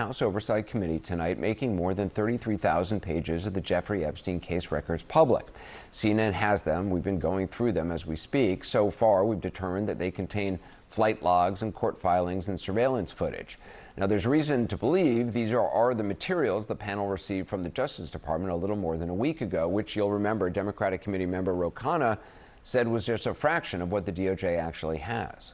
House Oversight Committee tonight, making more than 33,000 pages of the Jeffrey Epstein case records public. CNN has them. We've been going through them as we speak. So far, we've determined that they contain flight logs and court filings and surveillance footage. Now, there's reason to believe these are the materials the panel received from the Justice Department a little more than a week ago, which you'll remember Democratic Committee member Ro Khanna said was just a fraction of what the DOJ actually has.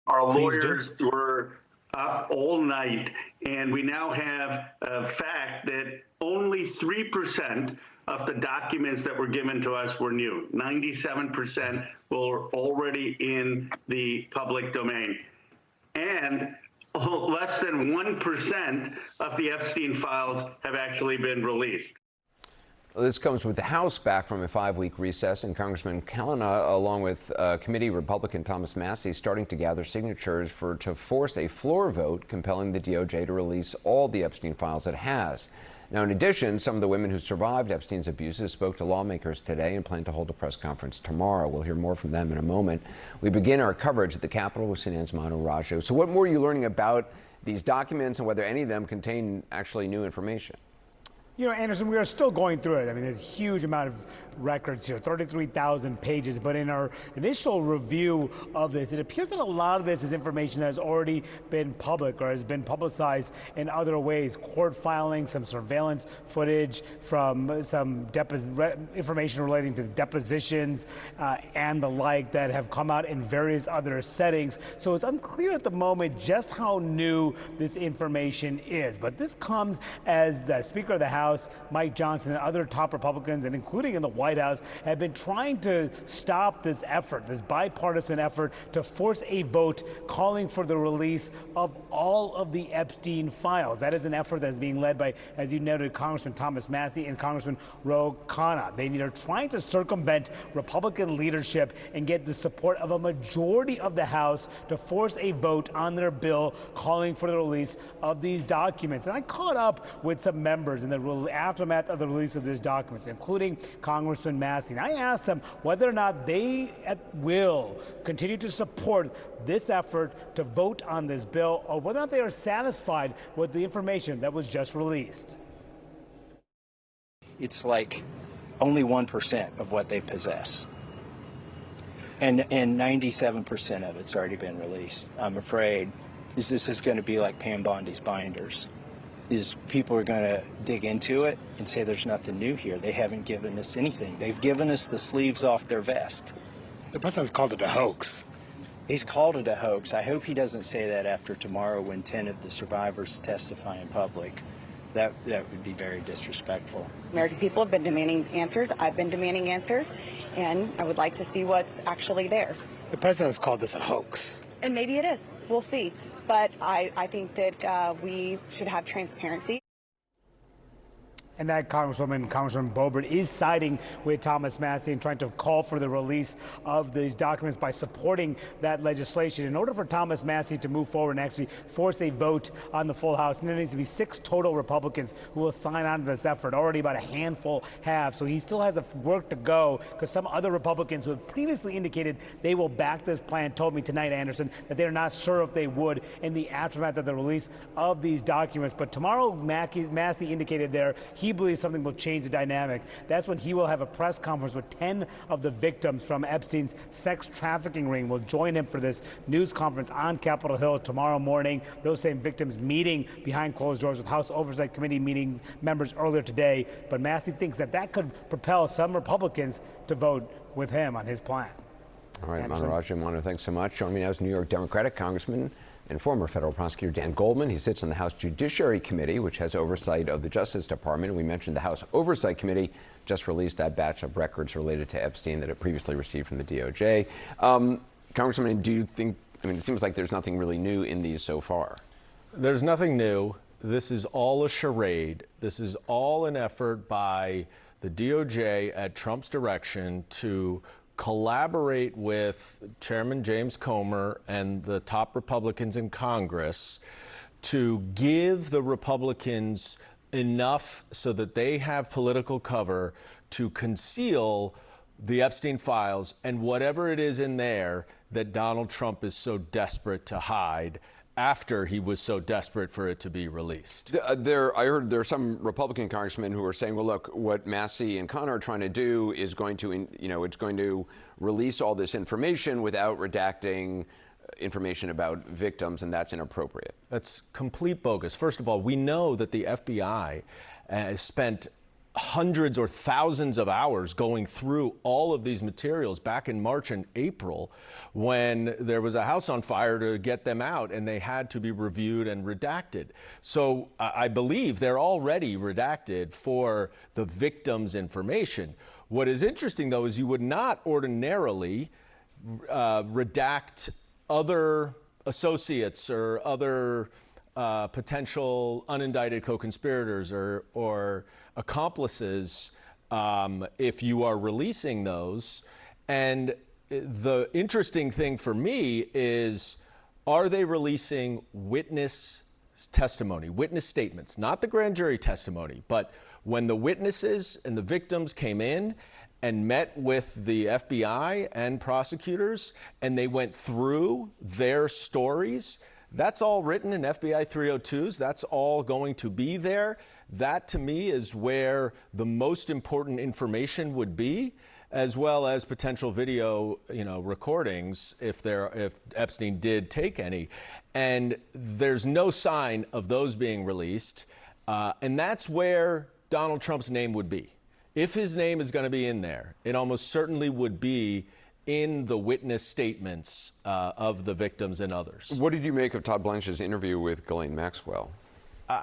Our lawyers were up all night, and we now have a fact that only 3% of the documents that were given to us were new. 97% were already in the public domain. And less than 1% of the Epstein files have actually been released. This comes with the House back from a 5-week recess, and Congressman Kallana, along with committee Republican Thomas Massie, starting to gather signatures to force a floor vote compelling the DOJ to release all the Epstein files it has. Now, in addition, some of the women who survived Epstein's abuses spoke to lawmakers today and plan to hold a press conference tomorrow. We'll hear more from them in a moment. We begin our coverage at the Capitol with CNN's Manu Raju. So what more are you learning about these documents and whether any of them contain actually new information? You know, Anderson, we are still going through it. I mean, there's a huge amount of records here, 33,000 pages. But in our initial review of this, it appears that a lot of this is information that has already been public or has been publicized in other ways. Court filings, some surveillance footage from some information relating to depositions and the like that have come out in various other settings. So it's unclear at the moment just how new this information is. But this comes as the Speaker of the House, Mike Johnson, and other top Republicans, and including in the White House, have been trying to stop this effort, this bipartisan effort to force a vote calling for the release of all of the Epstein files. That is an effort that is being led by, as you noted, Congressman Thomas Massie and Congressman Ro Khanna. They are trying to circumvent Republican leadership and get the support of a majority of the House to force a vote on their bill calling for the release of these documents. And I caught up with some members in the aftermath of the release of these documents, including Congressman Massie. And I asked them whether or not they will continue to support this effort to vote on this bill, or whether or not they are satisfied with the information that was just released. It's like only 1% of what they possess. And 97% of it's already been released. I'm afraid this is going to be like Pam Bondi's binders. People are going to dig into it and say there's nothing new here. They haven't given us anything. They've given us the sleeves off their vest. The president's called it a hoax. He's called it a hoax. I hope he doesn't say that after tomorrow when 10 of the survivors testify in public. That would be very disrespectful. American people have been demanding answers. I've been demanding answers, and I would like to see what's actually there. The president's called this a hoax. And maybe it is. We'll see. But I think that we should have transparency. And that Congressman Boebert, is siding with Thomas Massie and trying to call for the release of these documents by supporting that legislation. In order for Thomas Massie to move forward and actually force a vote on the full House, and there needs to be 6 total Republicans who will sign on to this effort. Already about a handful have. So he still has work to go, because some other Republicans who have previously indicated they will back this plan told me tonight, Anderson, that they're not sure if they would in the aftermath of the release of these documents. But tomorrow, Massie indicated there he believes something will change the dynamic. That's when he will have a press conference with 10 of the victims from Epstein's sex trafficking ring will join him for this news conference on Capitol Hill tomorrow morning. Those same victims meeting behind closed doors with House Oversight Committee members earlier today. But Massie thinks that could propel some Republicans to vote with him on his plan. All right, Manu Raju, thanks so much. Joining me now is New York Democratic Congressman and former federal prosecutor Dan Goldman. He sits on the House Judiciary Committee, which has oversight of the Justice Department. We mentioned the House Oversight Committee just released that batch of records related to Epstein that it previously received from the DOJ. Congressman, do you think, it seems like there's nothing really new in these so far. There's nothing new. This is all a charade. This is all an effort by the DOJ at Trump's direction to collaborate with Chairman James Comer and the top Republicans in Congress to give the Republicans enough so that they have political cover to conceal the Epstein files and whatever it is in there that Donald Trump is so desperate to hide. after he was so desperate for it to be released. I heard there are some Republican congressmen who are saying, well, look, what Massie and Conner are trying to do is going to, it's going to release all this information without redacting information about victims, and that's inappropriate. That's complete bogus. First of all, we know that the FBI spent hundreds or thousands of hours going through all of these materials back in March and April when there was a house on fire to get them out, and they had to be reviewed and redacted. So I believe they're already redacted for the victim's information. What is interesting, though, is you would not ordinarily redact other associates or other potential unindicted co-conspirators or accomplices if you are releasing those. And the interesting thing for me is, are they releasing witness testimony, witness statements, not the grand jury testimony, but when the witnesses and the victims came in and met with the FBI and prosecutors and they went through their stories? That's all written in FBI 302s. That's all going to be there. That, to me, is where the most important information would be, as well as potential video, recordings if Epstein did take any. And there's no sign of those being released. And that's where Donald Trump's name would be. If his name is going to be in there, it almost certainly would be in the witness statements of the victims and others. What did you make of Todd Blanche's interview with Ghislaine Maxwell?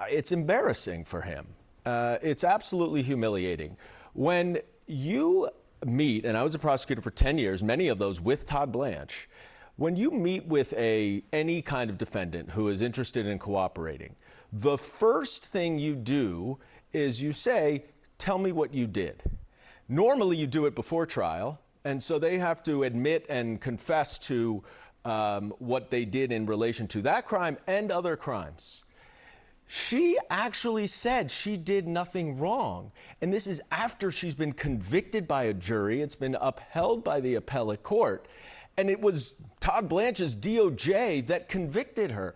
It's embarrassing for him. It's absolutely humiliating. When you meet, and I was a prosecutor for 10 years, many of those with Todd Blanche, when you meet with any kind of defendant who is interested in cooperating, the first thing you do is you say, tell me what you did. Normally you do it before trial, and so they have to admit and confess to what they did in relation to that crime and other crimes. She actually said she did nothing wrong. And this is after she's been convicted by a jury. It's been upheld by the appellate court. And it was Todd Blanche's DOJ that convicted her.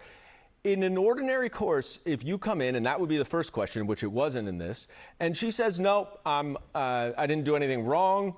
In an ordinary course, if you come in, and that would be the first question, which it wasn't in this, and she says, no, I didn't do anything wrong,